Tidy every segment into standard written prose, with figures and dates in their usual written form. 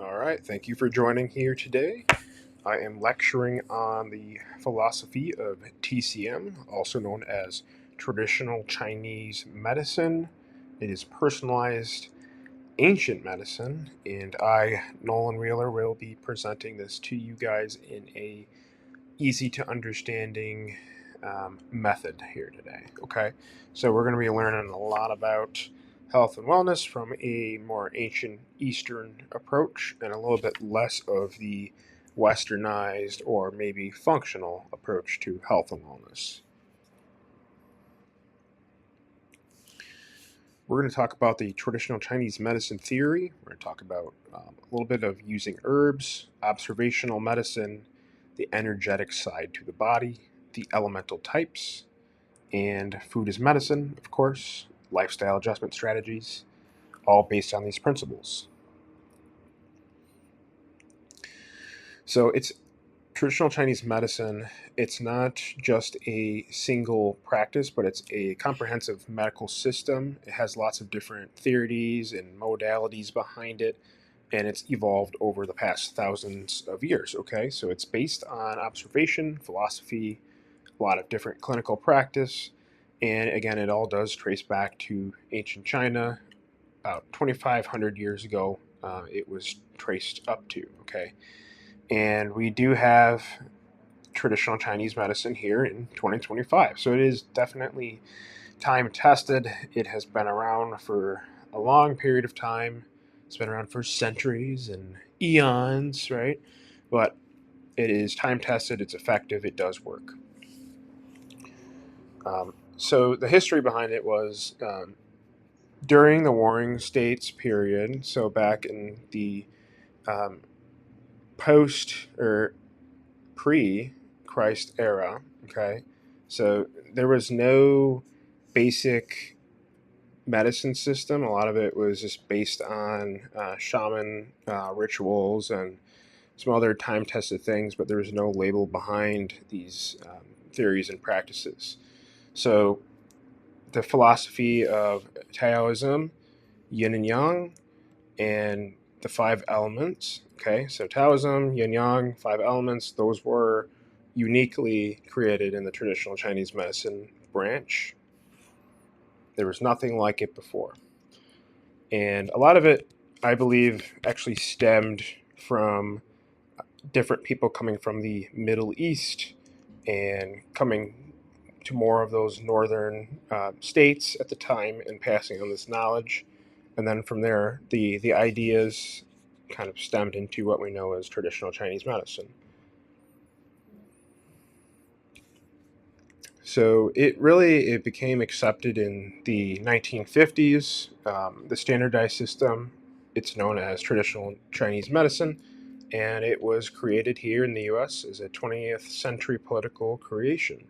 All right, thank you for joining here today. I am lecturing on the philosophy of TCM, also known as traditional Chinese medicine. It is personalized ancient medicine, and I, Nolan Wheeler, will be presenting this to you guys in a easy to understanding method here today. Okay, so we're going to be learning a lot about health and wellness from a more ancient Eastern approach and a little bit less of the westernized or maybe functional approach to health and wellness. We're going to talk about the traditional Chinese medicine theory. We're going to talk about a little bit of using herbs, observational medicine, the energetic side to the body, the elemental types, and food as medicine, of course, lifestyle adjustment strategies, all based on these principles. So it's traditional Chinese medicine. It's not just a single practice, but it's a comprehensive medical system. It has lots of different theories and modalities behind it, and it's evolved over the past thousands of years. Okay, so it's based on observation, philosophy, a lot of different clinical practice, and again, it all does trace back to ancient China. About 2,500 years ago, it was traced up to. Okay, and we do have traditional Chinese medicine here in 2025. So it is definitely time tested. It has been around for a long period of time. It's been around for centuries and eons, right? But it is time tested, it's effective, it does work. So the history behind it was during the Warring States period, so back in the um, post or pre Christ era, okay? So there was no basic medicine system. A lot of it was just based on shaman rituals and some other time tested things, but there was no label behind these theories and practices. So the philosophy of Taoism, yin and yang, and the five elements. Okay, so Taoism, yin yang, five elements, those were uniquely created in the traditional Chinese medicine branch. There was nothing like it before. And a lot of it, I believe, actually stemmed from different people coming from the Middle East and coming to more of those northern states at the time and passing on this knowledge. And then from there, the ideas kind of stemmed into what we know as traditional Chinese medicine. So it became accepted in the 1950s. The standardized system, it's known as traditional Chinese medicine, and it was created here in the U.S. as a 20th century political creation.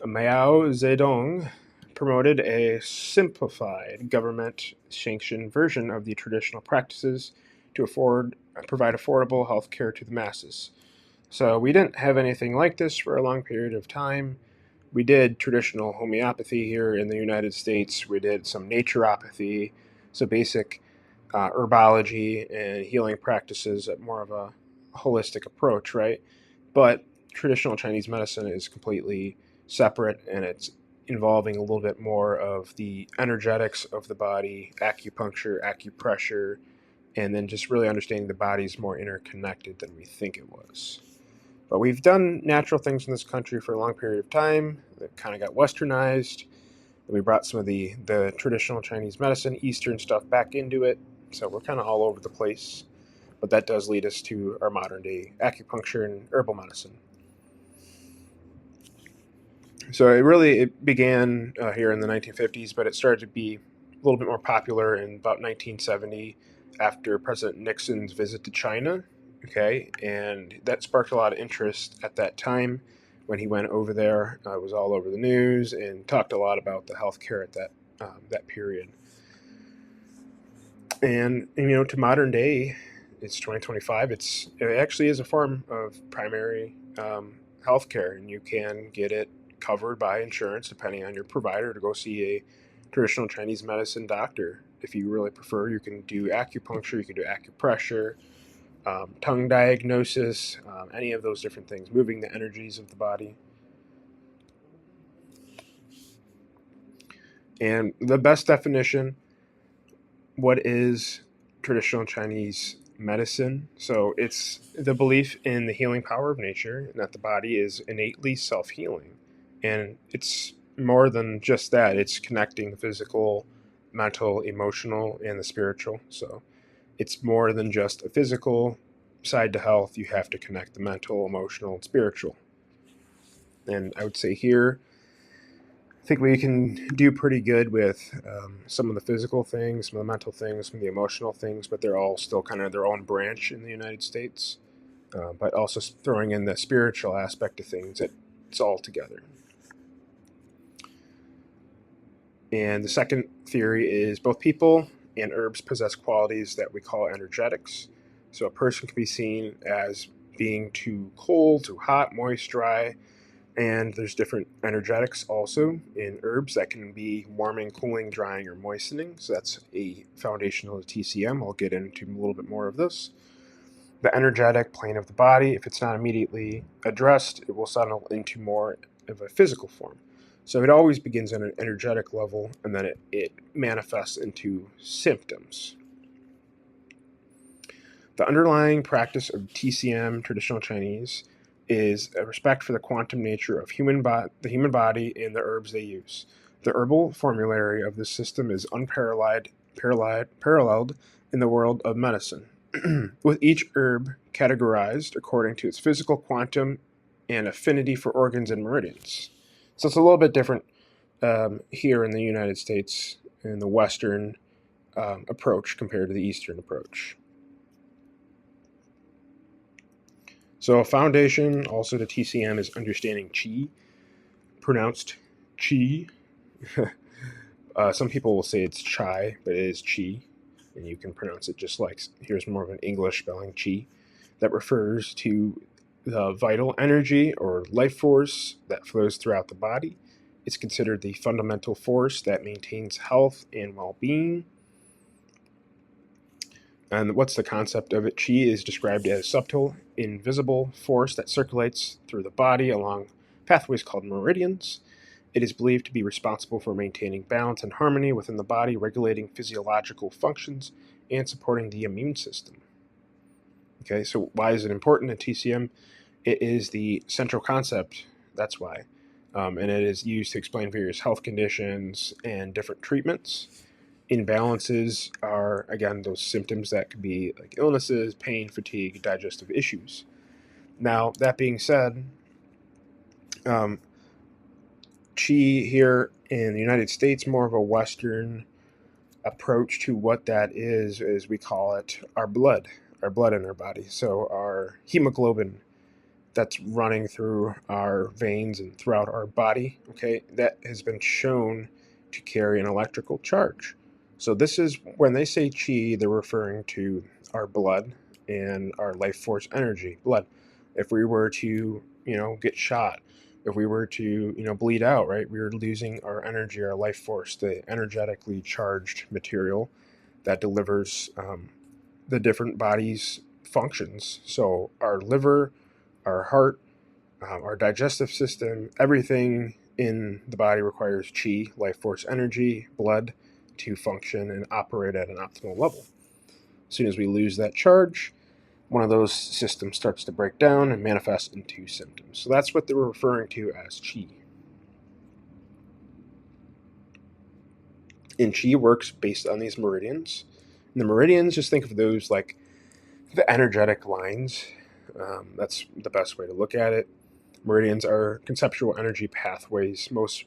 Mao Zedong promoted a simplified government sanctioned version of the traditional practices to provide affordable health care to the masses. So we didn't have anything like this for a long period of time. We did traditional homeopathy here in the United States. We did some naturopathy, so basic herbology and healing practices at more of a holistic approach, right? But traditional Chinese medicine is completely separate, and it's involving a little bit more of the energetics of the body, acupuncture, acupressure, and then just really understanding the body's more interconnected than we think it was. But we've done natural things in this country for a long period of time that kind of got westernized. We brought some of the traditional Chinese medicine, Eastern stuff back into it. So we're kind of all over the place. But that does lead us to our modern day acupuncture and herbal medicine. So it began here in the 1950s, but it started to be a little bit more popular in about 1970 after President Nixon's visit to China. Okay, and that sparked a lot of interest at that time when he went over there. It was all over the news and talked a lot about the healthcare at that period. And to modern day, it's 2025. It actually is a form of primary healthcare, and you can get it covered by insurance depending on your provider to go see a traditional Chinese medicine doctor. If you really prefer, you can do acupuncture, you can do acupressure, tongue diagnosis, any of those different things, moving the energies of the body. And the best definition, what is traditional Chinese medicine? So it's the belief in the healing power of nature and that the body is innately self-healing. And it's more than just that. It's connecting the physical, mental, emotional, and the spiritual. So it's more than just a physical side to health. You have to connect the mental, emotional, and spiritual. And I would say here, I think we can do pretty good with some of the physical things, some of the mental things, some of the emotional things, but they're all still kind of their own branch in the United States. But also throwing in the spiritual aspect of things, it's all together. And the second theory is both people and herbs possess qualities that we call energetics. So a person can be seen as being too cold, too hot, moist, dry, and there's different energetics also in herbs that can be warming, cooling, drying, or moistening. So that's a foundational of TCM. I'll get into a little bit more of this. The energetic plane of the body, if it's not immediately addressed, it will settle into more of a physical form. So it always begins at an energetic level, and then it manifests into symptoms. The underlying practice of TCM, traditional Chinese, is a respect for the quantum nature of the human body and the herbs they use. The herbal formulary of this system is paralleled in the world of medicine, with each herb categorized according to its physical quantum and affinity for organs and meridians. So it's a little bit different here in the United States in the Western approach compared to the Eastern approach. So a foundation also to TCM is understanding qi, pronounced chi. Some people will say it's chai, but it is qi, and you can pronounce it just like, here's more of an English spelling, qi, that refers to the vital energy or life force that flows throughout the body. It's considered the fundamental force that maintains health and well-being. And what's the concept of it? Qi is described as subtle, invisible force that circulates through the body along pathways called meridians. It is believed to be responsible for maintaining balance and harmony within the body, regulating physiological functions, and supporting the immune system. Okay, so why is it important in TCM? It is the central concept. That's why. And it is used to explain various health conditions and different treatments. Imbalances are, again, those symptoms that could be like illnesses, pain, fatigue, digestive issues. Now, that being said, qi here in the United States, more of a Western approach to what that is we call it our blood in our body. So our hemoglobin that's running through our veins and throughout our body, okay, that has been shown to carry an electrical charge. So this is, when they say qi, they're referring to our blood and our life force energy, blood. If we were to, get shot, if we were to, bleed out, right, we are losing our energy, our life force, the energetically charged material that delivers the different body's functions. So our liver, our heart, our digestive system, everything in the body requires qi, life force energy, blood, to function and operate at an optimal level. As soon as we lose that charge, one of those systems starts to break down and manifest into symptoms. So that's what they're referring to as qi. And qi works based on these meridians. And the meridians, just think of those like the energetic lines. That's the best way to look at it. Meridians are conceptual energy pathways, most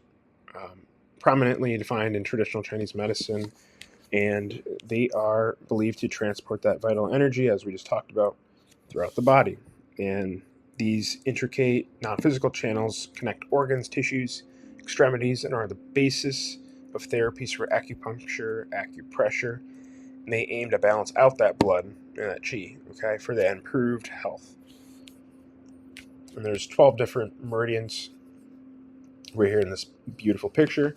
prominently defined in traditional Chinese medicine, and they are believed to transport that vital energy, as we just talked about, throughout the body. And these intricate non-physical channels connect organs, tissues, extremities, and are the basis of therapies for acupuncture, acupressure, and they aim to balance out that blood and that qi, okay, for the improved health. And there's 12 different meridians right here in this beautiful picture,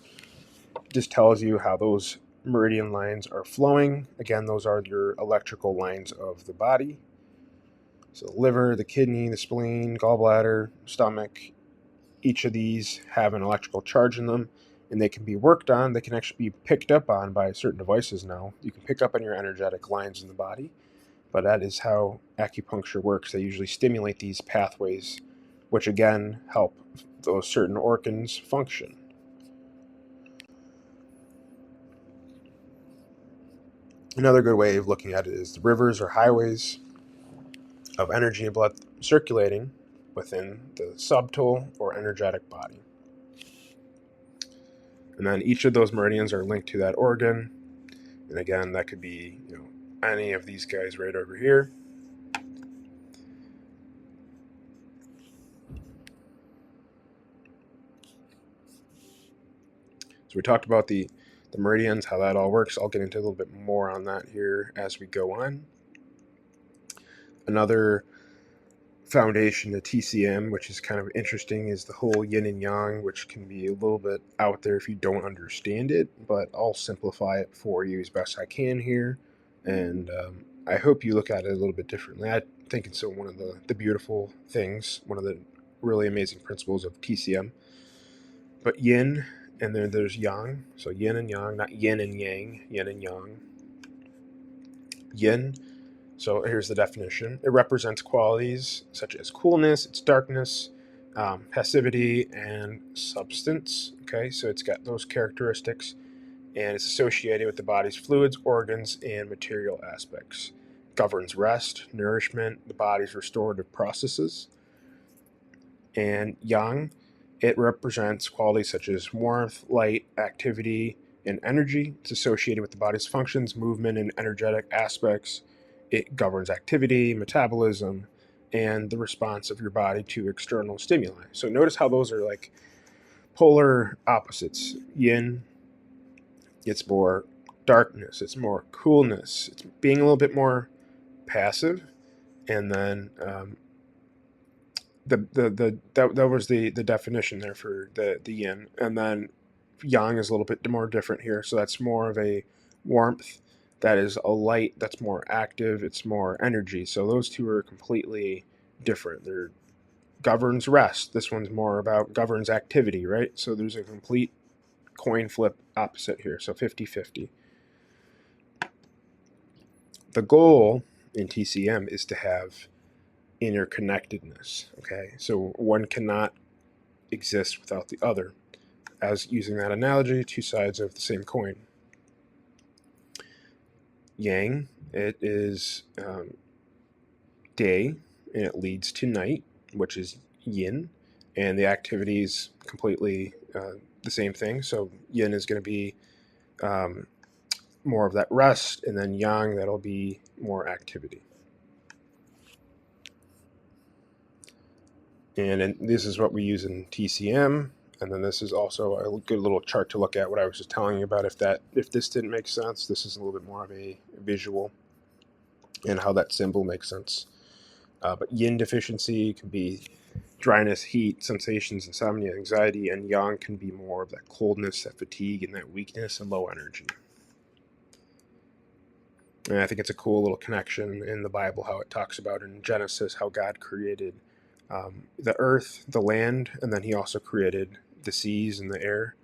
just tells you how those meridian lines are flowing. Again, those are your electrical lines of the body. So the liver, the kidney, the spleen, gallbladder, stomach, each of these have an electrical charge in them, and they can be worked on. They can actually be picked up on by certain devices now. You can pick up on your energetic lines in the body, but that is how acupuncture works. They usually stimulate these pathways, which again help those certain organs function. Another good way of looking at it is the rivers or highways of energy and blood circulating within the subtle or energetic body. And then each of those meridians are linked to that organ. And again, that could be, any of these guys right over here. So we talked about the meridians, how that all works. I'll get into a little bit more on that here as we go on. Another foundation to TCM, which is kind of interesting, is the whole yin and yang, which can be a little bit out there if you don't understand it, but I'll simplify it for you as best I can here. And I hope you look at it a little bit differently. I think it's one of the beautiful things, one of the really amazing principles of TCM. But yin, and then there's yang. So yin and yang, not yin and yang, yin and yang. Yin, so here's the definition. It represents qualities such as coolness, its darkness, passivity, and substance. Okay, so it's got those characteristics, and it's associated with the body's fluids, organs, and material aspects. Governs rest, nourishment, the body's restorative processes. And yang, it represents qualities such as warmth, light, activity, and energy. It's associated with the body's functions, movement, and energetic aspects. It governs activity, metabolism, and the response of your body to external stimuli. So notice how those are like polar opposites. Yin, it's more darkness, it's more coolness, it's being a little bit more passive, and then that was the definition there for the yin. And then yang is a little bit more different here, so that's more of a warmth, that is a light that's more active, it's more energy. So those two are completely different. They're governs rest, this one's more about governs activity, right? So there's a complete coin flip opposite here, so 50-50. The goal in TCM is to have interconnectedness. Okay, so one cannot exist without the other. As using that analogy, two sides of the same coin. Yang, it is day, and it leads to night, which is yin, and the activity is completely the same thing. So yin is going to be more of that rest, and then yang, that'll be more activity. And this is what we use in TCM. And then this is also a good little chart to look at, what I was just telling you about. If this didn't make sense, this is a little bit more of a visual and how that symbol makes sense. But yin deficiency can be dryness, heat, sensations, insomnia, anxiety, and yang can be more of that coldness, that fatigue, and that weakness and low energy. And I think it's a cool little connection in the Bible, how it talks about in Genesis how God created the earth, the land, and then he also created the seas and the air.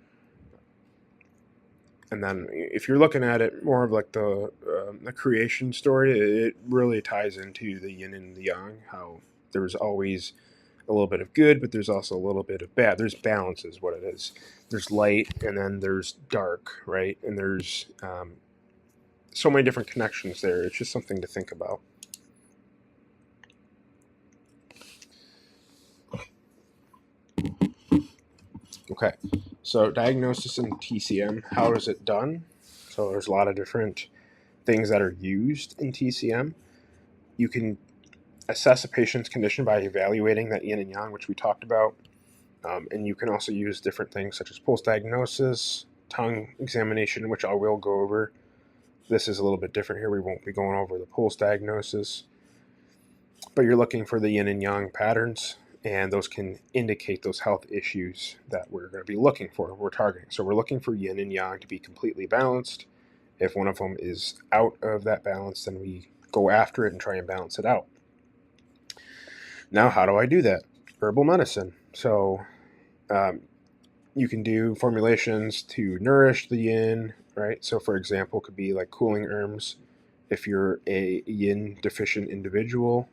And then if you're looking at it more of like the creation story, it really ties into the yin and the yang, how there's always a little bit of good, but there's also a little bit of bad. There's balance is what it is. There's light, and then there's dark, right? And there's so many different connections there. It's just something to think about. Okay, so diagnosis in TCM, how is it done? So there's a lot of different things that are used in TCM. You can assess a patient's condition by evaluating that yin and yang, which we talked about. And you can also use different things such as pulse diagnosis, tongue examination, which I will go over. This is a little bit different here. We won't be going over the pulse diagnosis. But you're looking for the yin and yang patterns. and those can indicate those health issues that we're going to be looking for, we're targeting. So we're looking for yin and yang to be completely balanced. If one of them is out of that balance, then we go after it and try and balance it out. Now, how do I do that? Herbal medicine. So you can do formulations to nourish the yin, right? So, for example, it could be like cooling herbs if you're a yin deficient individual,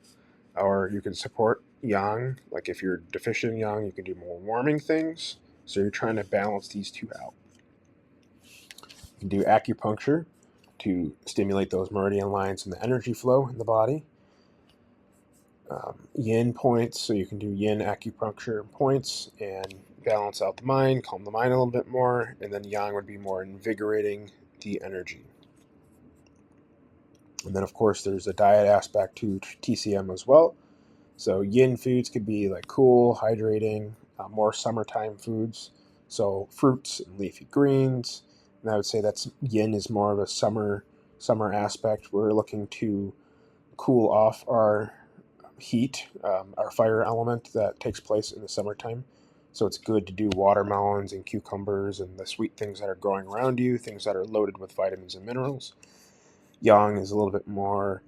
or you can support yang. Like if you're deficient in yang, you can do more warming things. So you're trying to balance these two out. You can do acupuncture to stimulate those meridian lines and the energy flow in the body. Yin points, so you can do yin acupuncture points and balance out the mind, calm the mind a little bit more, and then yang would be more invigorating the energy. And then, of course, there's a diet aspect to TCM as well. So yin foods could be like cool, hydrating, more summertime foods. So fruits and leafy greens. And I would say that's yin is more of a summer aspect. We're looking to cool off our heat, our fire element that takes place in the summertime. So it's good to do watermelons and cucumbers and the sweet things that are growing around you, things that are loaded with vitamins and minerals. Yang is a little bit more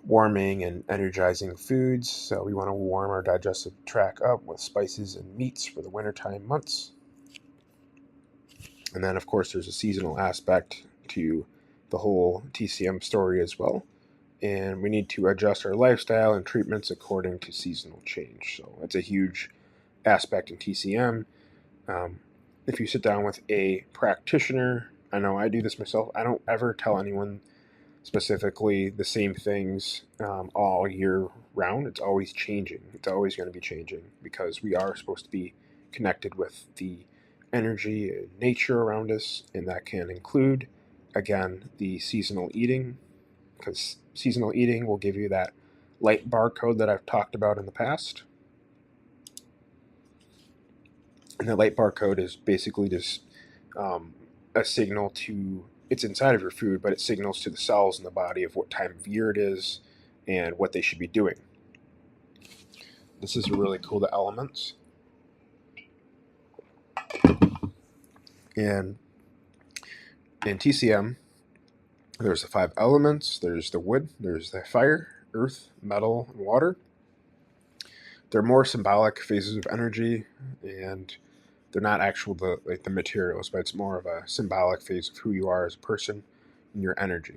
warming and energizing foods, so we want to warm our digestive tract up with spices and meats for the wintertime months. And then, of course, there's a seasonal aspect to the whole TCM story as well. And we need to adjust our lifestyle and treatments according to seasonal change. So that's a huge aspect in TCM. If you sit down with a practitioner, I know I do this myself, I don't ever tell anyone specifically the same things all year round. It's always changing. It's always going to be changing because we are supposed to be connected with the energy and nature around us, and that can include, again, the seasonal eating, because seasonal eating will give you that light barcode that I've talked about in the past. And the light barcode is basically just a signal to, it's inside of your food, but it signals to the cells in the body of what time of year it is and what they should be doing. This is really cool, the elements. And in TCM, there's the 5 elements. There's the wood, there's the fire, earth, metal, and water. They're more symbolic phases of energy, and they're not actual the materials, but it's more of a symbolic phase of who you are as a person and your energy.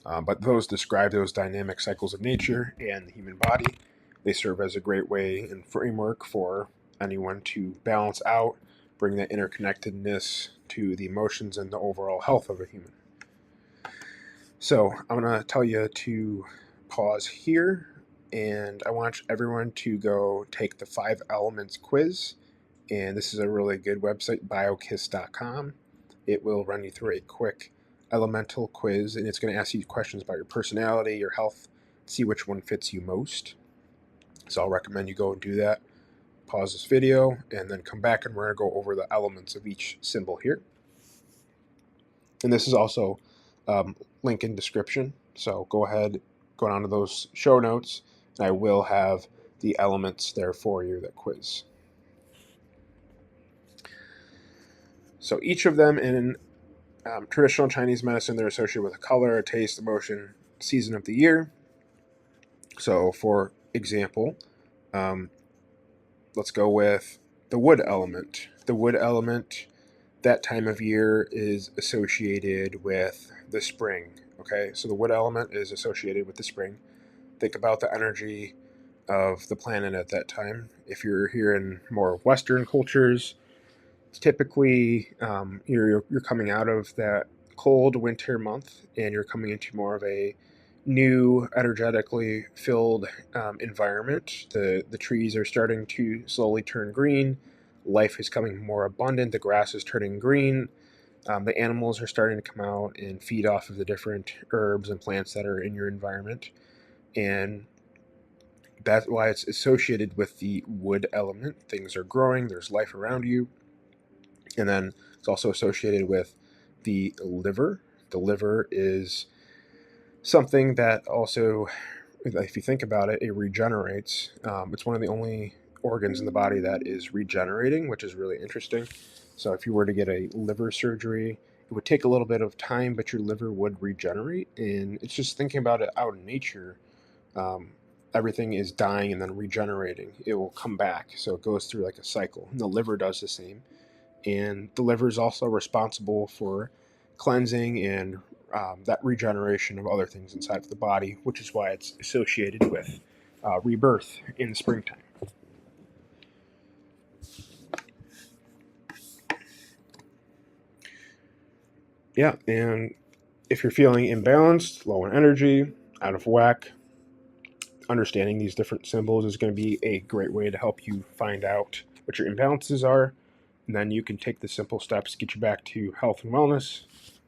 But those describe those dynamic cycles of nature and the human body. They serve as a great way and framework for anyone to balance out, bring that interconnectedness to the emotions and the overall health of a human. So I'm going to tell you to pause here, and I want everyone to go take the 5 elements quiz. And this is a really good website, biokiss.com. It will run you through a quick elemental quiz, and it's going to ask you questions about your personality, your health, see which one fits you most. So I'll recommend you go and do that. Pause this video, and then come back, and we're going to go over the elements of each symbol here. And this is also link in description, so go ahead, go down to those show notes, and I will have the elements there for you, that quiz. So each of them in traditional Chinese medicine, they're associated with a color, a taste, emotion, season of the year. So, for example, let's go with the wood element. The wood element, that time of year, is associated with the spring. Okay, so the wood element is associated with the spring. Think about the energy of the planet at that time. If you're here in more Western cultures, typically you're coming out of that cold winter month, and you're coming into more of a new, energetically filled environment. The trees are starting to slowly turn green. Life is becoming more abundant. The grass is turning green. The animals are starting to come out and feed off of the different herbs and plants that are in your environment. And that's why it's associated with the wood element. Things are growing. There's life around you. And then it's also associated with the liver. The liver is something that also if you think about it, it regenerates. It's one of the only organs in the body that is regenerating, which is really interesting. So if you were to get a liver surgery, it would take a little bit of time, but your liver would regenerate. And it's just thinking about it out in nature. Um, Everything is dying and then regenerating. It will come back. So it goes through like a cycle. And the liver does the same. And the liver is also responsible for cleansing and that regeneration of other things inside of the body, which is why it's associated with rebirth in the springtime. Yeah, and if you're feeling imbalanced, low in energy, out of whack, understanding these different symbols is going to be a great way to help you find out what your imbalances are. And then you can take the simple steps to get you back to health and wellness,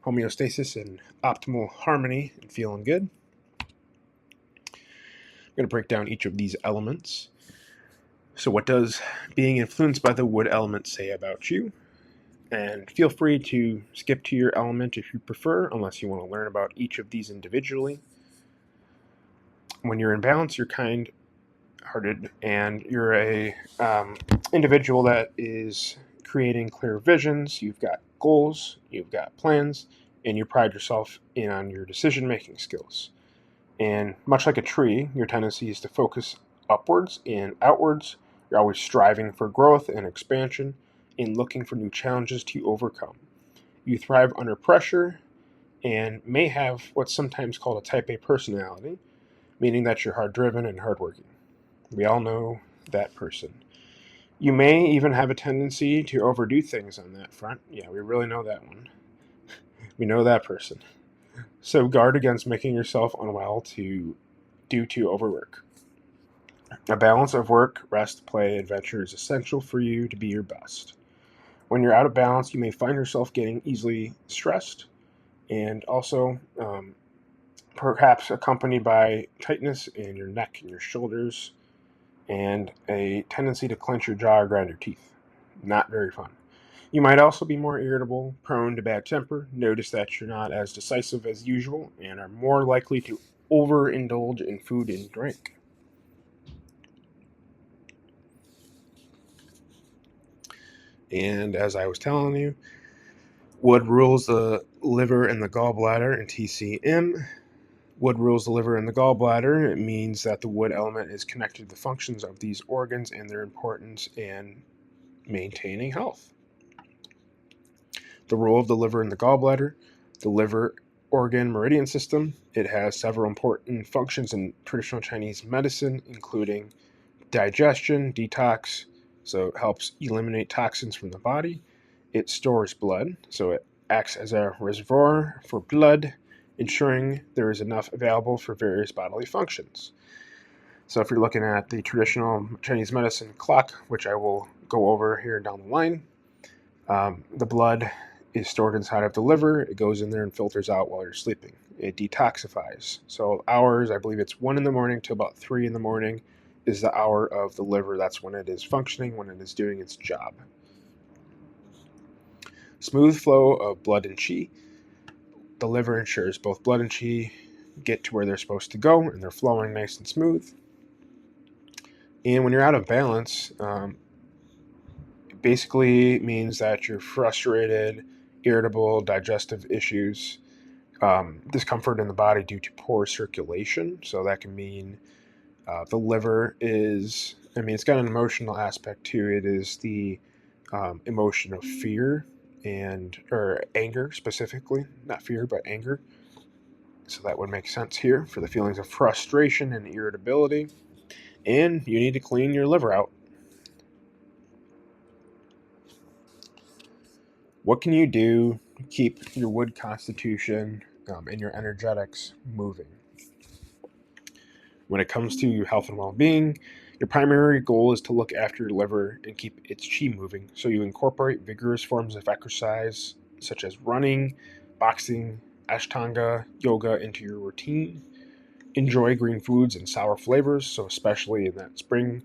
homeostasis, and optimal harmony and feeling good. I'm going to break down each of these elements. So, what does being influenced by the wood element say about you? And feel free to skip to your element if you prefer, unless you want to learn about each of these individually. When you're in balance, you're kind-hearted, and you're a individual that is creating clear visions. You've got goals, you've got plans, and you pride yourself in on your decision-making skills. And much like a tree, your tendency is to focus upwards and outwards. You're always striving for growth and expansion and looking for new challenges to overcome. You thrive under pressure and may have what's sometimes called a type A personality, meaning that you're hard-driven and hardworking. We all know that person. You may even have a tendency to overdo things on that front. Yeah, we really know that one. We know that person. So guard against making yourself unwell due to overwork. A balance of work, rest, play, adventure is essential for you to be your best. When you're out of balance, you may find yourself getting easily stressed and also perhaps accompanied by tightness in your neck and your shoulders and a tendency to clench your jaw or grind your teeth. Not very fun. You might also be more irritable, prone to bad temper, notice that you're not as decisive as usual, and are more likely to overindulge in food and drink. And as I was telling you, wood rules the liver and the gallbladder in TCM. Wood rules the liver and the gallbladder. It means that the wood element is connected to the functions of these organs and their importance in maintaining health. The role of the liver and the gallbladder. The liver organ meridian system. It has several important functions in traditional Chinese medicine, including digestion, detox, so it helps eliminate toxins from the body. It stores blood, so it acts as a reservoir for blood, ensuring there is enough available for various bodily functions. So if you're looking at the traditional Chinese medicine clock, which I will go over here down the line, the blood is stored inside of the liver. It goes in there and filters out while you're sleeping. It detoxifies. So hours, I believe it's 1 in the morning to about 3 in the morning is the hour of the liver. That's when it is functioning, when it is doing its job. Smooth flow of blood and qi. The liver ensures both blood and qi get to where they're supposed to go and they're flowing nice and smooth. And when you're out of balance, it basically means that you're frustrated, irritable, digestive issues, discomfort in the body due to poor circulation. So that can mean the liver is, it's got an emotional aspect to it. It is the emotion of fear or anger specifically, not fear, but anger. So that would make sense here for the feelings of frustration and irritability. And you need to clean your liver out. What can you do to keep your wood constitution and your energetics moving? When it comes to your health and well-being, your primary goal is to look after your liver and keep its qi moving. So you incorporate vigorous forms of exercise such as running, boxing, ashtanga, yoga into your routine. Enjoy green foods and sour flavors, so especially in that spring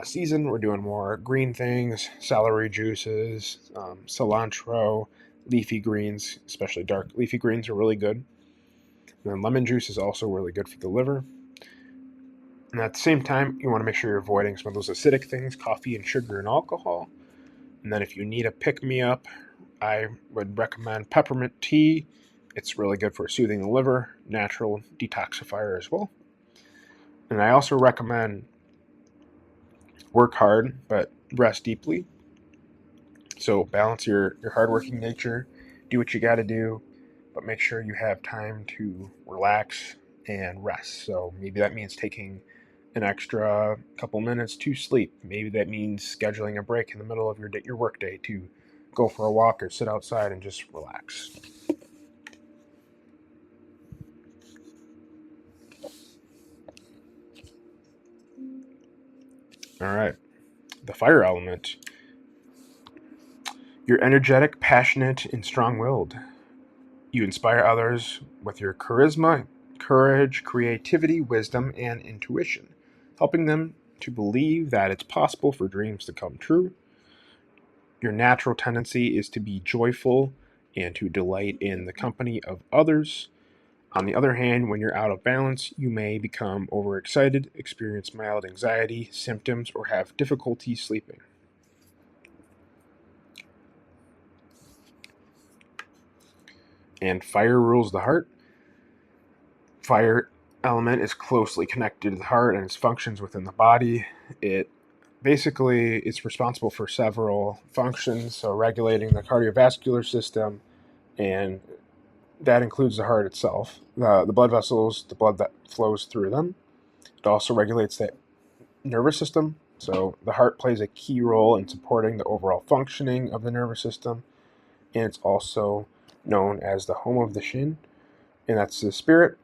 season, we're doing more green things, celery juices, cilantro, leafy greens, especially dark leafy greens are really good. And then lemon juice is also really good for the liver. And at the same time, you want to make sure you're avoiding some of those acidic things, coffee and sugar and alcohol. And then if you need a pick me up, I would recommend peppermint tea. It's really good for soothing the liver, natural detoxifier as well. And I also recommend work hard, but rest deeply. So balance your hardworking nature, do what you got to do, but make sure you have time to relax and rest. So maybe that means taking an extra couple minutes to sleep. Maybe that means scheduling a break in the middle of your work day to go for a walk or sit outside and just relax. All right, the fire element. You're energetic, passionate, and strong-willed. You inspire others with your charisma, courage, creativity, wisdom, and intuition, helping them to believe that it's possible for dreams to come true. Your natural tendency is to be joyful and to delight in the company of others. On the other hand, when you're out of balance, you may become overexcited, experience mild anxiety symptoms, or have difficulty sleeping. And fire rules the heart. Fire element is closely connected to the heart and its functions within the body. It basically it's responsible for several functions, so regulating the cardiovascular system, and that includes the heart itself, the blood vessels, the blood that flows through them. It also regulates the nervous system. So the heart plays a key role in supporting the overall functioning of the nervous system, and it's also known as the home of the shin, and that's the spirit.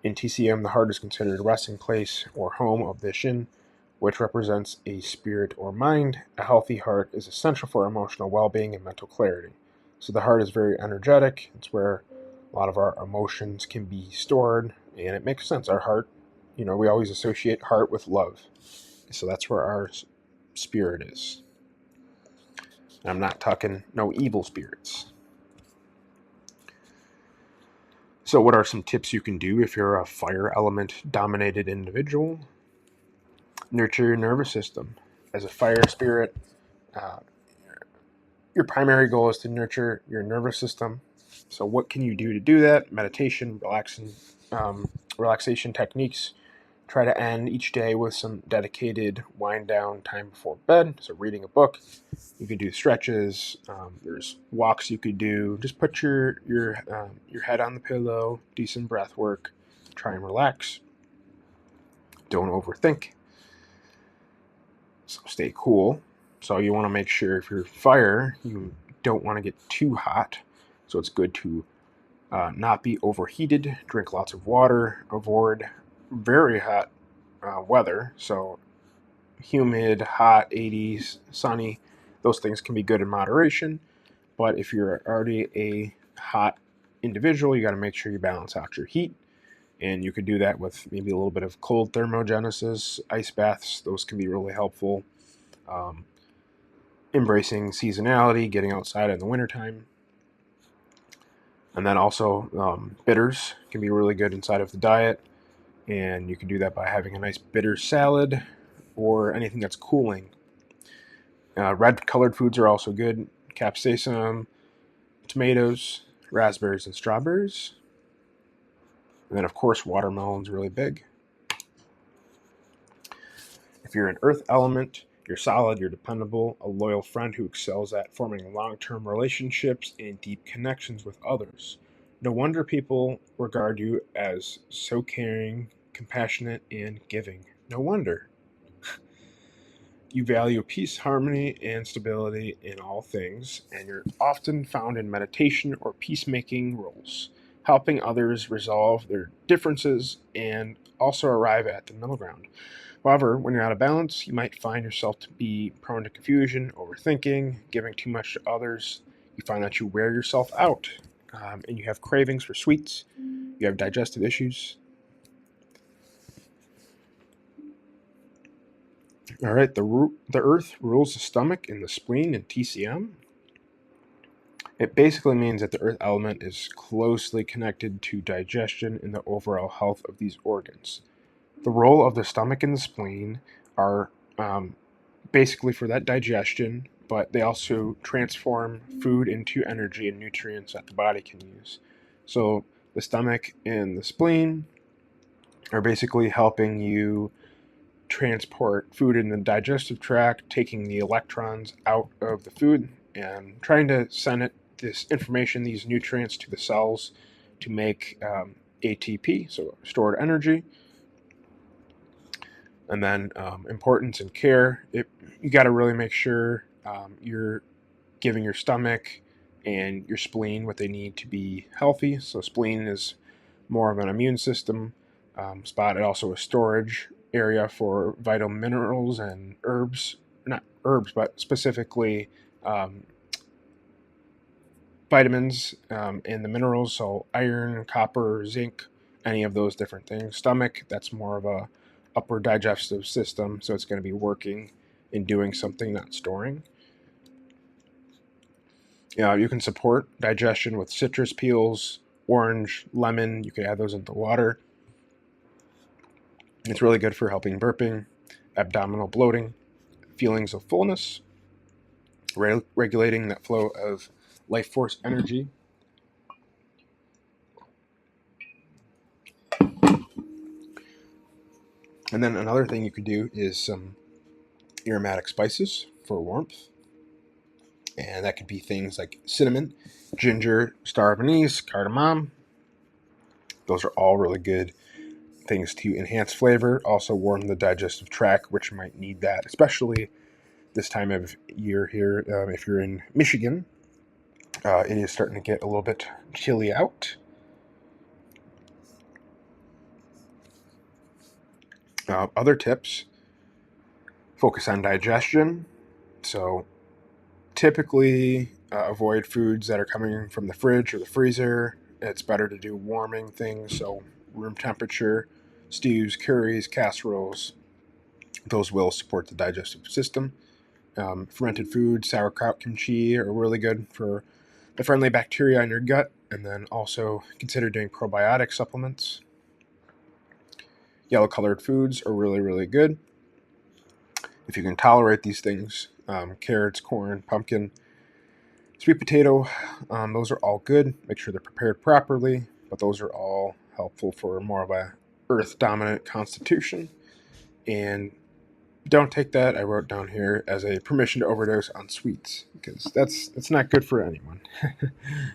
In TCM, the heart is considered a resting place or home of the shin, which represents a spirit or mind. A healthy heart is essential for emotional well being and mental clarity. So the heart is very energetic. It's where a lot of our emotions can be stored, and it makes sense. Our heart, we always associate heart with love. So that's where our spirit is. I'm not talking no evil spirits. So, what are some tips you can do if you're a fire element dominated individual? Nurture your nervous system. As a fire spirit, uh, your primary goal is to nurture your nervous system. So, what can you do to do that? Meditation, relaxation techniques. Try to end each day with some dedicated wind down time before bed. So, reading a book. You could do stretches. There's walks you could do. Just put your head on the pillow. Do some breath work. Try and relax. Don't overthink. So stay cool. So you want to make sure if you're fire, you don't want to get too hot. So it's good to not be overheated. Drink lots of water. Avoid very hot weather. So humid, hot, 80s, sunny. Those things can be good in moderation. But if you're already a hot individual, you got to make sure you balance out your heat. And you could do that with maybe a little bit of cold thermogenesis, ice baths. Those can be really helpful. Um, Embracing seasonality, getting outside in the wintertime. And then also bitters can be really good inside of the diet. And you can do that by having a nice bitter salad or anything that's cooling. Red colored foods are also good. Capsaicin, tomatoes, raspberries, and strawberries. And then, of course, watermelon's really big. If you're an earth element, you're solid, you're dependable, a loyal friend who excels at forming long term relationships and deep connections with others. No wonder people regard you as so caring, compassionate, and giving. No wonder. You value peace, harmony, and stability in all things, and you're often found in meditation or peacemaking roles, helping others resolve their differences and also arrive at the middle ground. However, when you're out of balance, you might find yourself to be prone to confusion, overthinking, giving too much to others. You find that you wear yourself out, and you have cravings for sweets. You have digestive issues. All right, the earth rules the stomach and the spleen in TCM. It basically means that the earth element is closely connected to digestion and the overall health of these organs. The role of the stomach and the spleen are basically for that digestion, but they also transform food into energy and nutrients that the body can use. So the stomach and the spleen are basically helping you transport food in the digestive tract, taking the electrons out of the food and trying to send this information, these nutrients, to the cells to make ATP, so stored energy. And then importance and care. You got to really make sure you're giving your stomach and your spleen what they need to be healthy. So spleen is more of an immune system spot. It also a storage area for vital minerals and herbs, not herbs, but specifically vitamins and the minerals. So iron, copper, zinc, any of those different things. Stomach, that's more of a upper digestive system, so it's going to be working and doing something, not storing. You can support digestion with citrus peels, orange, lemon. You can add those into water. It's really good for helping burping, abdominal bloating, feelings of fullness, regulating that flow of life force energy. And then another thing you could do is some aromatic spices for warmth. And that could be things like cinnamon, ginger, star of anise, cardamom. Those are all really good things to enhance flavor, also warm the digestive tract, which might need that, especially this time of year here. If you're in Michigan, it is starting to get a little bit chilly out. Other tips focus on digestion. So typically avoid foods that are coming from the fridge or the freezer. It's better to do warming things, so room temperature, stews, curries, casseroles. Those will support the digestive system. Fermented foods, sauerkraut, kimchi are really good for the friendly bacteria in your gut. And then also consider doing probiotic supplements. Yellow colored foods are really, really good. If you can tolerate these things, carrots, corn, pumpkin, sweet potato, those are all good. Make sure they're prepared properly, but those are all helpful for more of a earth dominant constitution. And don't take that, I wrote down here, as a permission to overdose on sweets, because that's not good for anyone.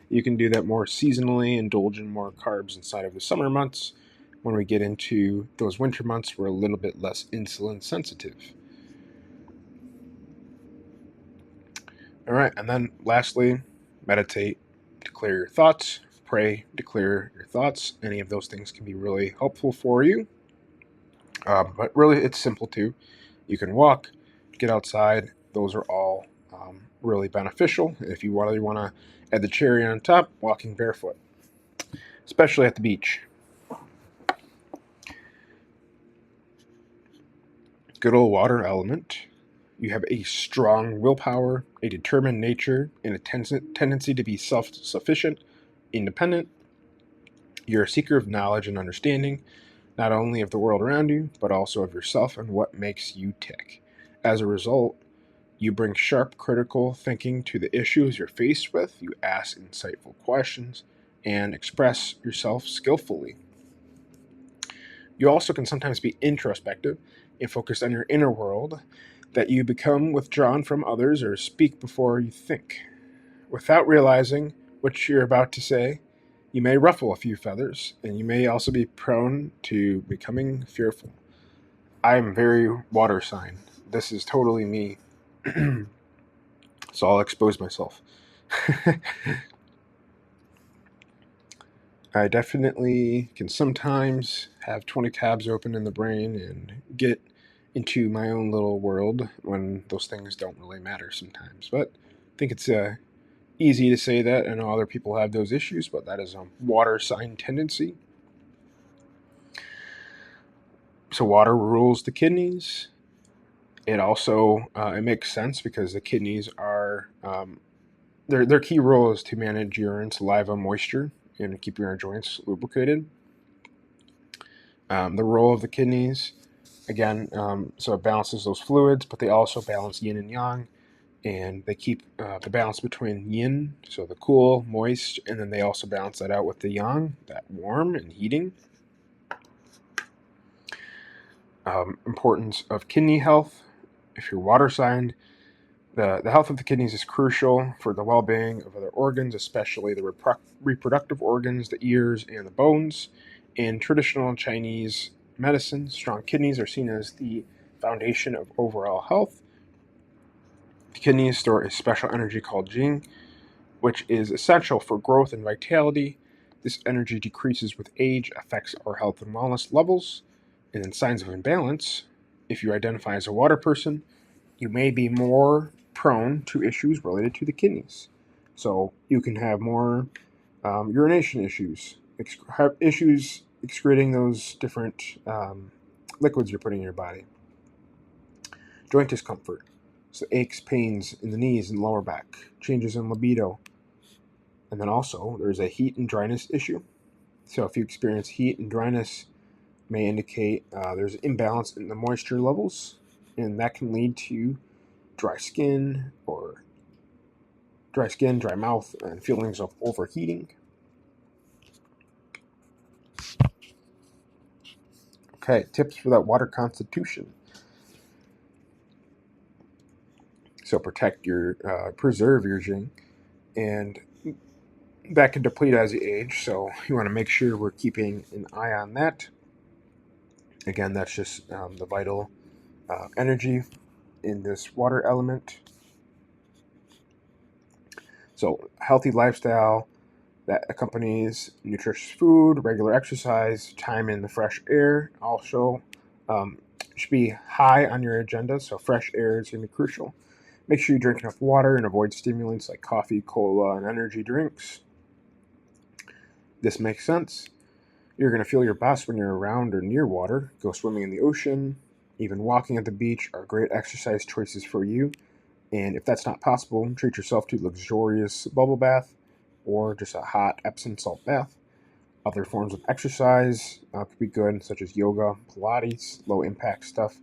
You can do that more seasonally, indulge in more carbs inside of the summer months. When we get into those winter months, we're a little bit less insulin sensitive. All right, and then lastly, meditate to clear your thoughts. Pray to clear your thoughts. Any of those things can be really helpful for you. But really, it's simple too. You can walk, get outside. Those are all really beneficial. If you really want to add the cherry on top, walking barefoot, especially at the beach. Good old water element. You have a strong willpower, a determined nature, and a tendency to be self-sufficient, independent. You're a seeker of knowledge and understanding, not only of the world around you, but also of yourself and what makes you tick. As a result, you bring sharp critical thinking to the issues you're faced with, you ask insightful questions, and express yourself skillfully. You also can sometimes be introspective and focused on your inner world, that you become withdrawn from others or speak before you think. Without realizing what you're about to say, you may ruffle a few feathers, and you may also be prone to becoming fearful. I am very water sign. This is totally me. So I'll expose myself. I definitely can sometimes have 20 tabs open in the brain and get into my own little world when those things don't really matter sometimes. But I think it's easy to say that. I know other people have those issues, but that is a water sign tendency. So water rules the kidneys. It also it makes sense because the kidneys are their key role is to manage urine, saliva, moisture, and keep your joints lubricated. The role of the kidneys, again, so it balances those fluids, but they also balance yin and yang, and they keep the balance between yin, so the cool, moist, and then they also balance that out with the yang, that warm and heating. Importance of kidney health. If you're water sign, the health of the kidneys is crucial for the well-being of other organs, especially the reproductive organs, the ears, and the bones. In traditional Chinese medicine, strong kidneys are seen as the foundation of overall health. The kidneys store a special energy called jing, which is essential for growth and vitality. This energy decreases with age, affects our health and wellness levels. And then signs of imbalance. If you identify as a water person, you may be more prone to issues related to the kidneys. So you can have more urination issues, have issues excreting those different liquids you're putting in your body. Joint discomfort, so aches, pains in the knees and lower back, changes in libido. And then also there's a heat and dryness issue. So if you experience heat and dryness, may indicate there's an imbalance in the moisture levels, and that can lead to dry skin, dry mouth, and feelings of overheating. Okay, tips for that water constitution. So preserve your jing, and that can deplete as you age. So you want to make sure we're keeping an eye on that. Again, that's just the vital energy in this water element. So healthy lifestyle that accompanies nutritious food, regular exercise, time in the fresh air also should be high on your agenda. So fresh air is going to be crucial. Make sure you drink enough water and avoid stimulants like coffee, cola, and energy drinks. This makes sense. You're going to feel your best when you're around or near water. Go swimming in the ocean. Even walking at the beach are great exercise choices for you. And if that's not possible, treat yourself to a luxurious bubble bath or just a hot Epsom salt bath. Other forms of exercise could be good, such as yoga, Pilates, low impact stuff.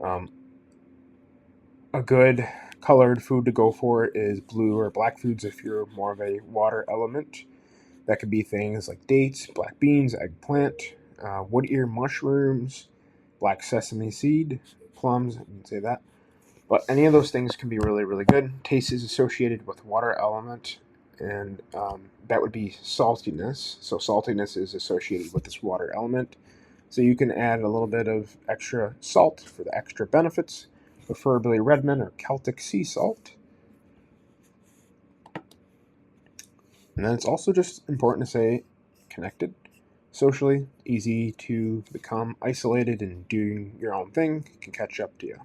A good colored food to go for is blue or black foods if you're more of a water element. That could be things like dates, black beans, eggplant, wood ear mushrooms, black sesame seed, plums, I can say that. But any of those things can be really, really good. Taste is associated with water element, and that would be saltiness. So saltiness is associated with this water element. So you can add a little bit of extra salt for the extra benefits, preferably Redmond or Celtic sea salt. And then it's also just important to say connected, socially, easy to become isolated and doing your own thing can catch up to you.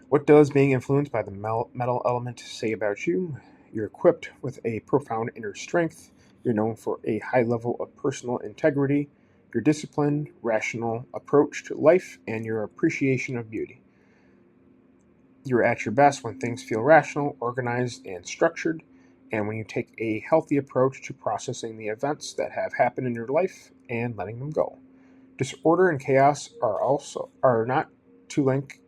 What does being influenced by the metal element say about you? You're equipped with a profound inner strength. You're known for a high level of personal integrity, your disciplined, rational approach to life, and your appreciation of beauty. You're at your best when things feel rational, organized, and structured, and when you take a healthy approach to processing the events that have happened in your life and letting them go. Disorder and chaos are not to link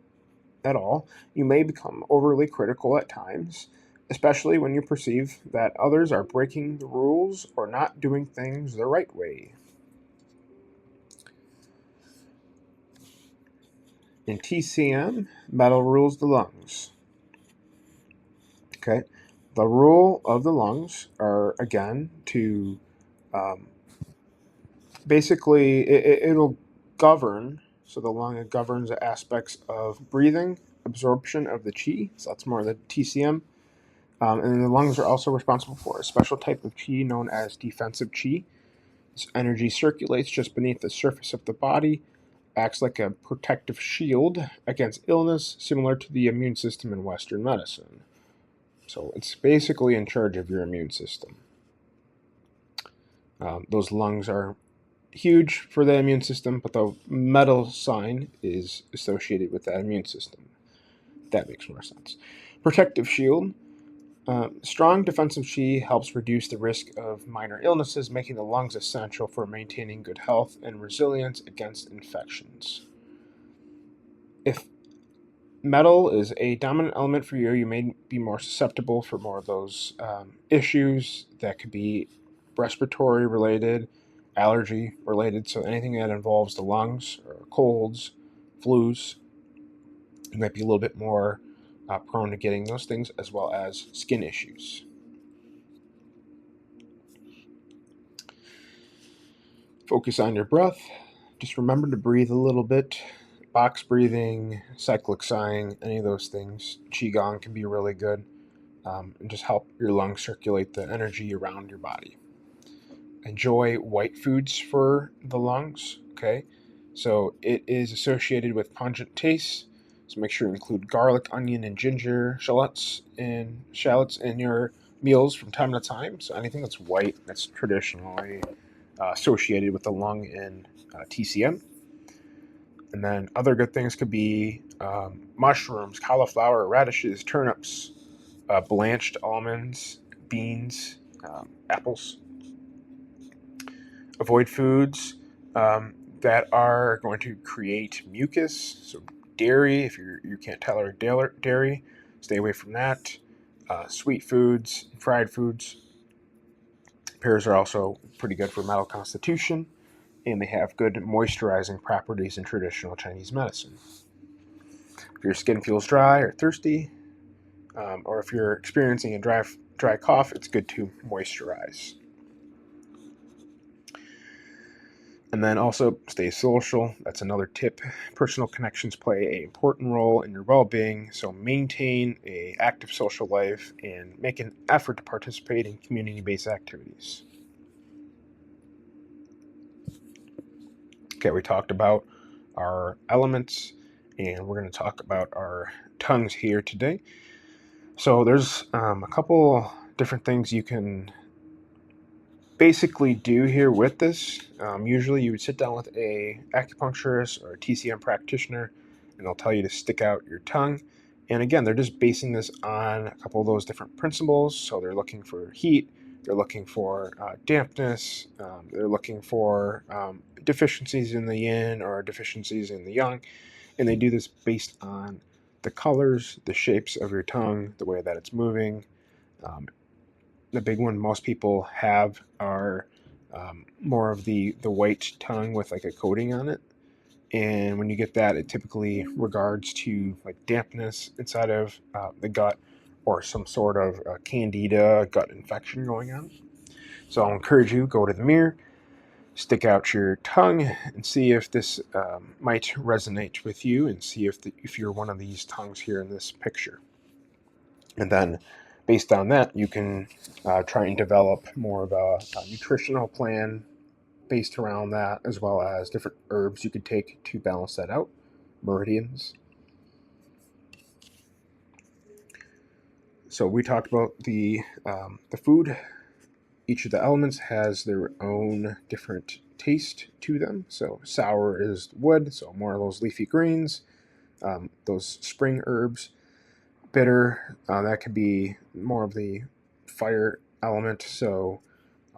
at all. You may become overly critical at times, especially when you perceive that others are breaking the rules or not doing things the right way. In TCM, metal rules the lungs. Okay, the rule of the lungs are again to basically it'll govern. So the lung governs the aspects of breathing, absorption of the chi. So that's more of the TCM. And the lungs are also responsible for a special type of chi known as defensive chi. This energy circulates just beneath the surface of the body, acts like a protective shield against illness, similar to the immune system in Western medicine. So it's basically in charge of your immune system. Those lungs are huge for the immune system, but the metal sign is associated with that immune system. That makes more sense. Protective shield. Strong defensive qi helps reduce the risk of minor illnesses, making the lungs essential for maintaining good health and resilience against infections. If metal is a dominant element for you, you may be more susceptible for more of those issues that could be respiratory related, allergy related, so anything that involves the lungs or colds, flus, you might be a little bit more prone to getting those things, as well as skin issues. Focus on your breath. Just remember to breathe a little bit. Box breathing, cyclic sighing, any of those things. Qigong can be really good and just help your lungs circulate the energy around your body. Enjoy white foods for the lungs, okay? So it is associated with pungent tastes. So make sure to include garlic, onion, and ginger, shallots in your meals from time to time. So anything that's white, that's traditionally associated with the lung in TCM. And then other good things could be mushrooms, cauliflower, radishes, turnips, blanched almonds, beans, apples. Avoid foods that are going to create mucus. So dairy, if you can't tolerate dairy, stay away from that. Sweet foods, fried foods. Pears are also pretty good for mental constitution, and they have good moisturizing properties in traditional Chinese medicine. If your skin feels dry or thirsty, or if you're experiencing a dry cough, it's good to moisturize. And then also stay social. That's another tip. Personal connections play an important role in your well-being, so maintain an active social life and make an effort to participate in community-based activities. Okay, we talked about our elements, and we're going to talk about our tongues here today. So there's a couple different things you can basically do here with this. Usually you would sit down with a acupuncturist or a TCM practitioner, and they'll tell you to stick out your tongue. And again, they're just basing this on a couple of those different principles. So they're looking for heat, they're looking for dampness, they're looking for deficiencies in the yin or deficiencies in the yang, and they do this based on the colors, the shapes of your tongue, the way that it's moving. The big one most people have are more of the white tongue with like a coating on it. And when you get that, it typically regards to like dampness inside of the gut or some sort of candida gut infection going on. So I'll encourage you, go to the mirror, stick out your tongue, and see if this might resonate with you, and see if you're one of these tongues here in this picture. And then based on that, you can try and develop more of a nutritional plan based around that, as well as different herbs you could take to balance that out. Meridians. So we talked about the food. Each of the elements has their own different taste to them. So sour is wood, so more of those leafy greens, those spring herbs. Bitter, that could be more of the fire element. So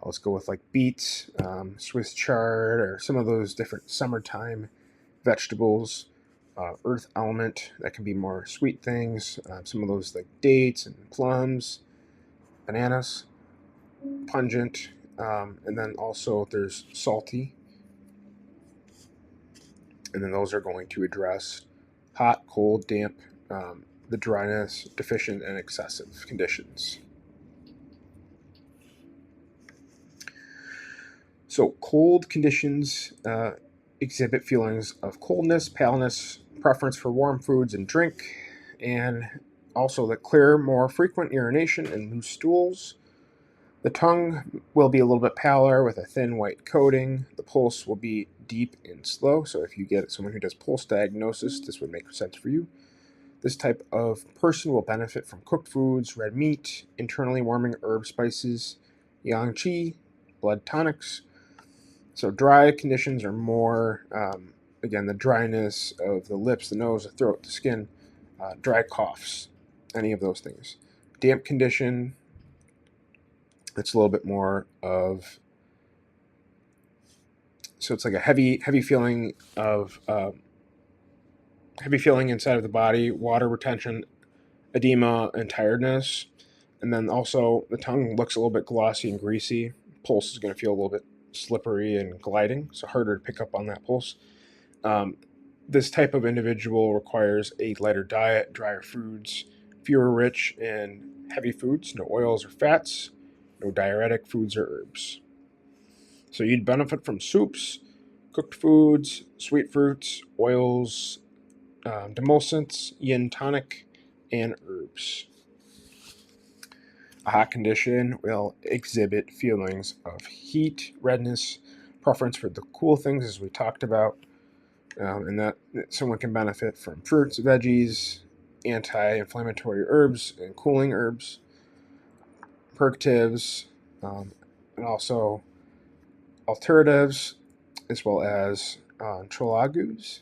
let's go with like beets, Swiss chard, or some of those different summertime vegetables. Earth element, that can be more sweet things. Some of those like dates and plums, bananas, pungent. And then also there's salty. And then those are going to address hot, cold, damp, the dryness, deficient, and excessive conditions. So cold conditions exhibit feelings of coldness, paleness, preference for warm foods and drink, and also the clear, more frequent urination and loose stools. The tongue will be a little bit paler with a thin white coating. The pulse will be deep and slow. So if you get someone who does pulse diagnosis, this would make sense for you. This type of person will benefit from cooked foods, red meat, internally warming herb spices, yang qi, blood tonics. So dry conditions are more, again, the dryness of the lips, the nose, the throat, the skin, dry coughs, any of those things. damp condition, it's a little bit more of, so it's like a heavy feeling of heavy feeling inside of the body, water retention, edema, and tiredness. And then also the tongue looks a little bit glossy and greasy. Pulse is going to feel a little bit slippery and gliding, so harder to pick up on that pulse. Um, this type of individual requires a lighter diet, drier foods, fewer rich and heavy foods, no oils or fats, no diuretic foods or herbs. So you'd benefit from soups, cooked foods, sweet fruits, oils, demulcents, yin tonic, and herbs. A hot condition will exhibit feelings of heat, redness, preference for the cool things, as we talked about, and that someone can benefit from fruits, veggies, anti-inflammatory herbs, and cooling herbs, purgatives, and also alteratives, as well as cholagus.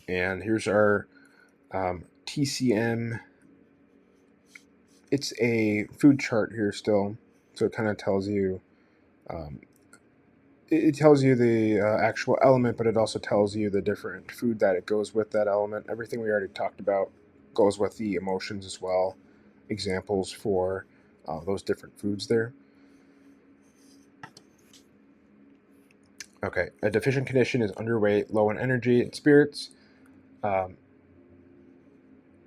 And here's our TCM. It's a food chart here still, so it kind of tells you. Um, it tells you the actual element, but it also tells you the different food that it goes with that element. Everything we already talked about goes with the emotions as well. Examples for those different foods there. Okay, a deficient condition is underweight, low in energy and spirits, um,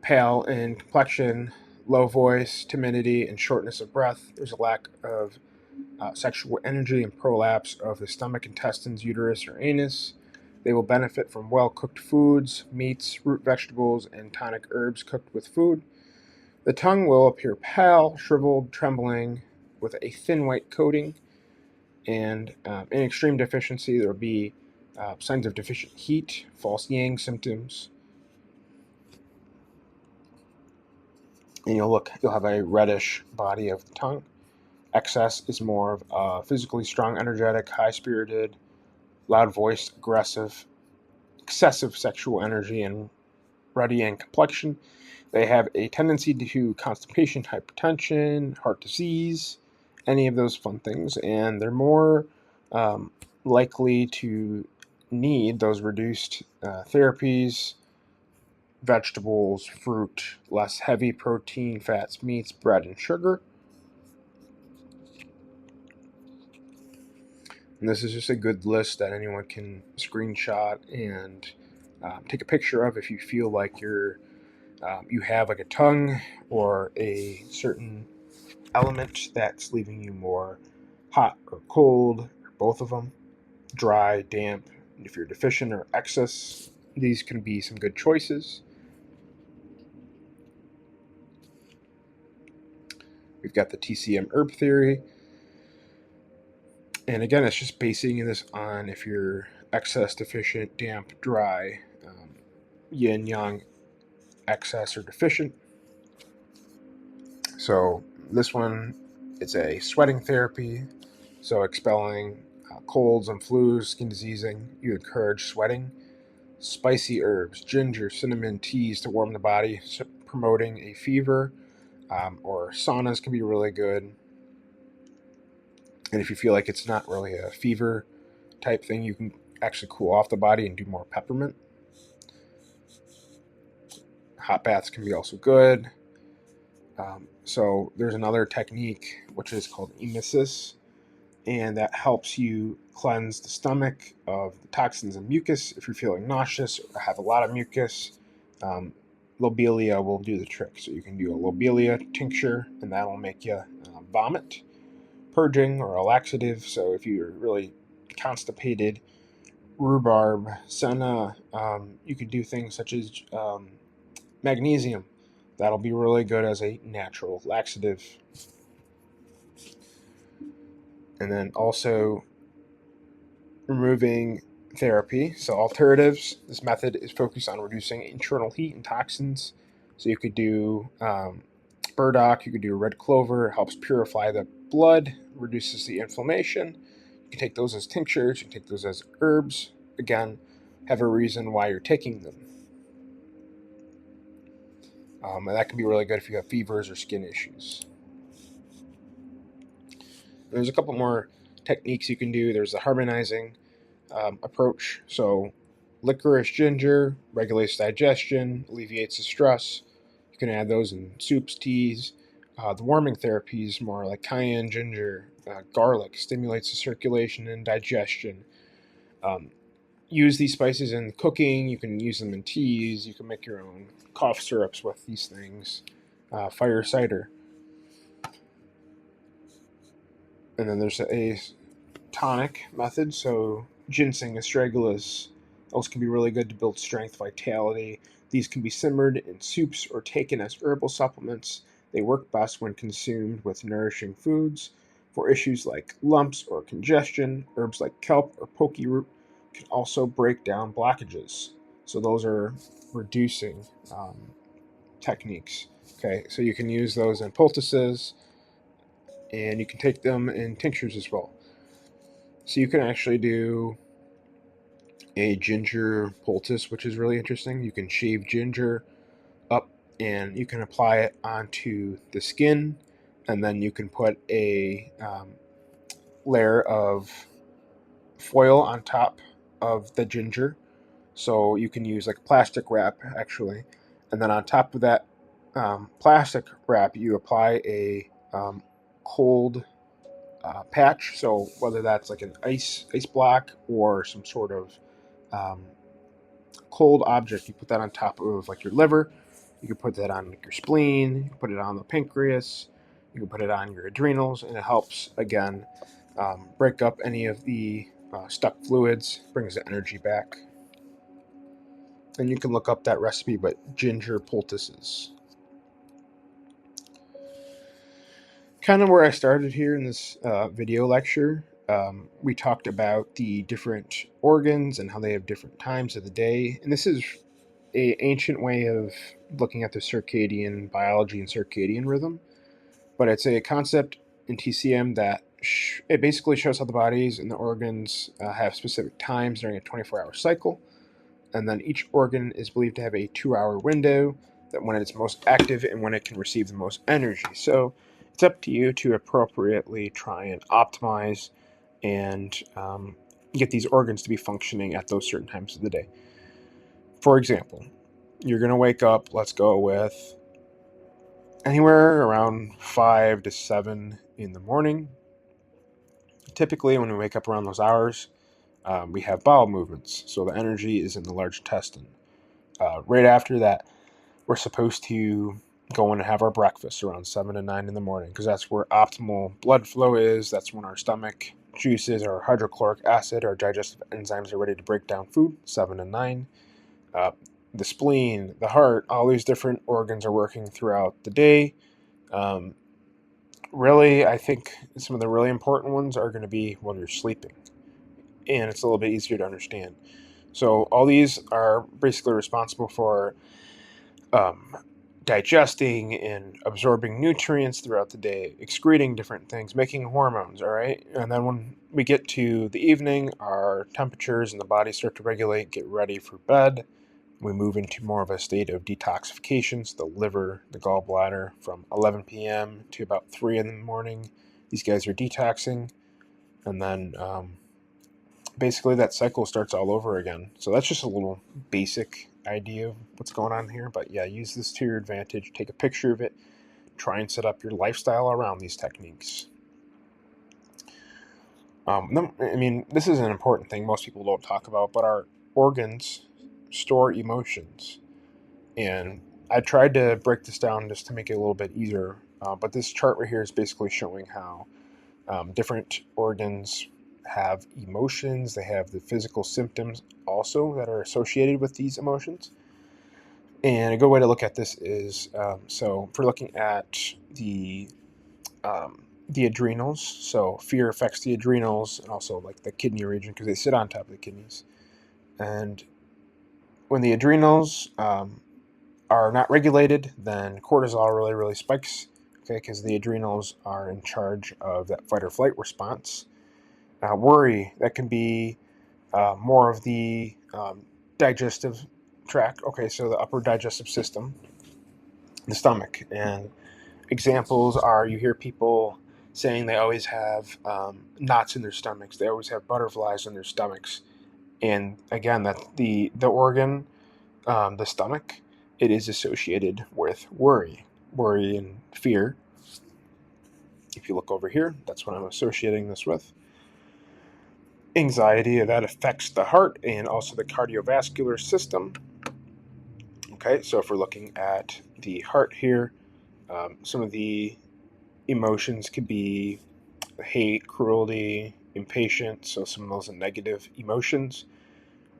pale in complexion, low voice, timidity, and shortness of breath. There's a lack of sexual energy and prolapse of the stomach, intestines, uterus, or anus. They will benefit from well cooked foods, meats, root vegetables, and tonic herbs cooked with food. The tongue will appear pale, shriveled, trembling, with a thin white coating. And in extreme deficiency, there will be signs of deficient heat, false yang symptoms, and you'll have a reddish body of the tongue. Excess is more of a physically strong, energetic, high spirited, loud voiced, aggressive, excessive sexual energy, and ruddy in complexion. They have a tendency to constipation, hypertension, heart disease, any of those fun things, and they're more likely to need those reduced therapies, vegetables, fruit, less heavy protein, fats, meats, bread, and sugar. And this is just a good list that anyone can screenshot and take a picture of if you feel like you have like a tongue or a certain element that's leaving you more hot or cold, or both of them, dry, damp. And if you're deficient or excess, these can be some good choices. We've got the TCM herb theory. And again, it's just basing this on if you're excess, deficient, damp, dry, yin, yang, excess, or deficient. So this one, it's a sweating therapy. So expelling colds and flus, skin diseasing. You encourage sweating. Spicy herbs, ginger, cinnamon, teas to warm the body, promoting a fever. Or saunas can be really good. And if you feel like it's not really a fever type thing, you can actually cool off the body and do more peppermint. Hot baths can be also good. So there's another technique which is called emesis, and that helps you cleanse the stomach of the toxins and mucus. If you're feeling nauseous or have a lot of mucus, lobelia will do the trick. So you can do a lobelia tincture, and that'll make you vomit. Purging or a laxative. So if you're really constipated, rhubarb, senna, you could do things such as magnesium. That'll be really good as a natural laxative. And then also removing therapy. So alternatives. This method is focused on reducing internal heat and toxins. So you could do burdock, you could do red clover. It helps purify the blood, reduces the inflammation. You can take those as tinctures. You can take those as herbs. again, have a reason why you're taking them. And that can be really good if you have fevers or skin issues. There's a couple more techniques you can do. There's the harmonizing approach. So, licorice ginger regulates digestion, alleviates the stress. You can add those in soups, teas. The warming therapies, more like cayenne, ginger, garlic, stimulates the circulation and digestion. Um, Use these spices in cooking. You can use them in teas. You can make your own cough syrups with these things. Fire cider. And then there's a tonic method. So ginseng, astragalus, those can be really good to build strength, vitality. These can be simmered in soups or taken as herbal supplements. They work best when consumed with nourishing foods. For issues like lumps or congestion, herbs like kelp or poke root can also break down blockages. So those are reducing techniques. Okay, so you can use those in poultices, and you can take them in tinctures as well. So you can actually do a ginger poultice, which is really interesting. You can shave ginger up and you can apply it onto the skin, and then you can put a layer of foil on top of the ginger. So you can use like a plastic wrap actually, and then on top of that plastic wrap, you apply a cold patch. So whether that's like an ice block or some sort of um, cold object, you put that on top of like your liver. You can put that on like your spleen. You can put it on the pancreas. You can put it on your adrenals, and it helps again break up any of the stuck fluids, brings the energy back. And you can look up that recipe, but ginger poultices. Kind of where I started here in this video lecture. We talked about the different organs and how they have different times of the day. And this is a ancient way of looking at the circadian biology and circadian rhythm. But it's a concept in TCM that it basically shows how the bodies and the organs have specific times during a 24-hour cycle. And then each organ is believed to have a 2-hour window that when it's most active and when it can receive the most energy. So it's up to you to appropriately try and optimize and get these organs to be functioning at those certain times of the day. For example, you're going to wake up, let's go with anywhere around 5 to 7 in the morning. Typically, when we wake up around those hours, we have bowel movements. So the energy is in the large intestine. Right after that, we're supposed to go in and have our breakfast around 7 to 9 in the morning because that's where optimal blood flow is. That's when our stomach juices, our hydrochloric acid, our digestive enzymes are ready to break down food, 7 to 9. The spleen, the heart, all these different organs are working throughout the day. Really, I think some of the really important ones are going to be when you're sleeping, and it's a little bit easier to understand. So all these are basically responsible for um, digesting and absorbing nutrients throughout the day, excreting different things, making hormones, all right? And then when we get to the evening, our temperatures in the body start to regulate, get ready for bed. We move into more of a state of detoxification. So the liver, the gallbladder, from 11 p.m. to about 3 in the morning, these guys are detoxing. And then basically that cycle starts all over again. So that's just a little basic idea of what's going on here. But yeah, use this to your advantage. Take a picture of it. Try and set up your lifestyle around these techniques. This is an important thing most people don't talk about, but our organs store emotions. And I tried to break this down just to make it a little bit easier. But this chart right here is basically showing how different organs have emotions. They have the physical symptoms also that are associated with these emotions. And a good way to look at this is so if we're looking at the adrenals, so fear affects the adrenals and also like the kidney region because they sit on top of the kidneys. And when the adrenals are not regulated, then cortisol really spikes, okay, because the adrenals are in charge of that fight or flight response. Worry, that can be more of the digestive tract. Okay, so the upper digestive system, the stomach. And examples are, you hear people saying they always have knots in their stomachs, they always have butterflies in their stomachs. And again, that the organ, the stomach, it is associated with worry and fear. If you look over here, that's what I'm associating this with. Anxiety, that affects the heart and also the cardiovascular system. Okay, so if we're looking at the heart here, some of the emotions could be hate, cruelty, impatience. So some of those are negative emotions.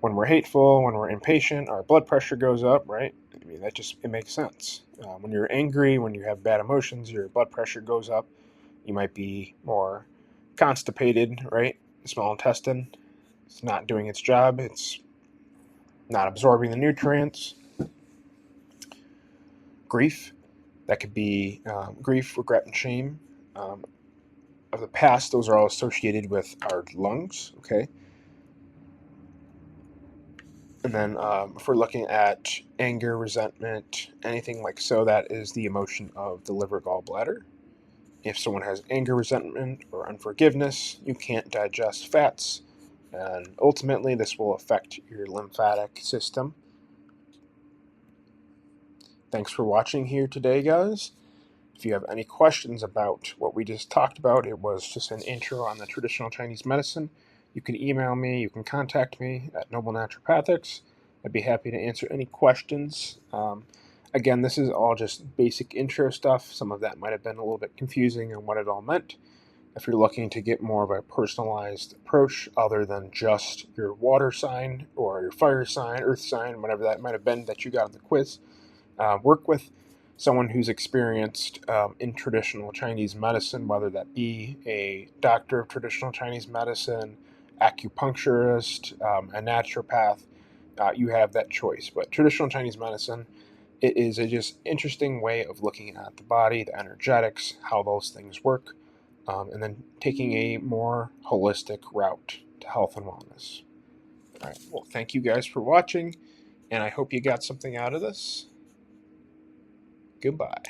When we're hateful, when we're impatient, our blood pressure goes up, right? I mean, it makes sense. When you're angry, when you have bad emotions, your blood pressure goes up. You might be more constipated, right? The small intestine, it's not doing its job. It's not absorbing the nutrients. Grief, that could be grief, regret, and shame of the past. Those are all associated with our lungs, okay? And then if we're looking at anger, resentment, anything like so, that is the emotion of the liver, gallbladder. If someone has anger, resentment, or unforgiveness, you can't digest fats. And ultimately, this will affect your lymphatic system. Thanks for watching here today, guys. If you have any questions about what we just talked about, it was just an intro on the traditional Chinese medicine. You can email me, you can contact me at Noble Naturopathics. I'd be happy to answer any questions. Again, this is all just basic intro stuff. Some of that might have been a little bit confusing on what it all meant. If you're looking to get more of a personalized approach other than just your water sign or your fire sign, earth sign, whatever that might have been that you got on the quiz, work with someone who's experienced in traditional Chinese medicine, whether that be a doctor of traditional Chinese medicine, acupuncturist, a naturopath. You have that choice. But traditional Chinese medicine, it is a just interesting way of looking at the body, the energetics, how those things work, and then taking a more holistic route to health and wellness. All right. Well, thank you guys for watching, and I hope you got something out of this. Goodbye.